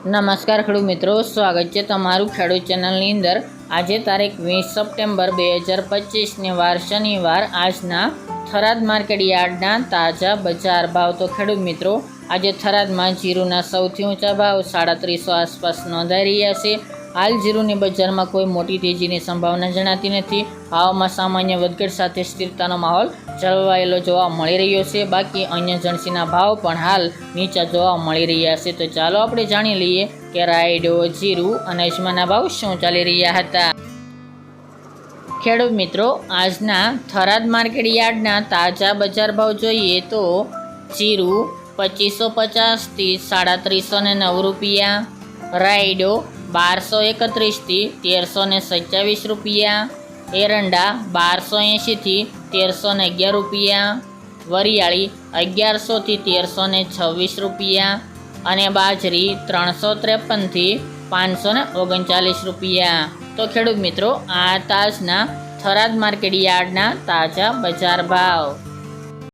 નમસ્કાર ખેડૂત મિત્રો, સ્વાગત છે તમારું ખેડૂત ચેનલની અંદર। આજે તારીખ 20 સપ્ટેમ્બર 2025 વાર શનિવાર આજના થરાદ માર્કેટ યાર્ડના તાજા બજાર ભાવ। તો ખેડૂત મિત્રો, આજે થરાદમાં જીરુના સૌથી ઊંચા ભાવ 350 આસપાસ નોંધાઈ રહ્યા છે। હાલ જીરુની બજારમાં કોઈ મોટી તેજીની સંભાવના જણાતી નથી। ભાવમાં સામાન્ય વધઘટ સાથે સ્થિરતાનો માહોલ જળવાયેલો જોવા મળી રહ્યો છે। બાકી અન્ય જણસીના ભાવ પણ હાલ નીચા જોવા મળી રહ્યા છે। તો ચાલો આપણે જાણી લઈએ કે રાયડો, જીરુ અને અજમાના ભાવ શું ચાલી રહ્યા હતા। ખેડૂત મિત્રો, આજના થરાદ માર્કેટ યાર્ડના તાજા બજાર ભાવ જોઈએ તો જીરુ 2550 થી 350 રૂપિયા, રાયડો 1231 થી 1327 રૂપિયા, એરંડા 1280 થી 1311 રૂપિયા, વરિયાળી 1100 થી 1326 રૂપિયા અને બાજરી 353 થી 539 રૂપિયા। તો ખેડૂત મિત્રો, આ તાજના થરાદ માર્કેટ યાર્ડના તાજા બજાર ભાવ।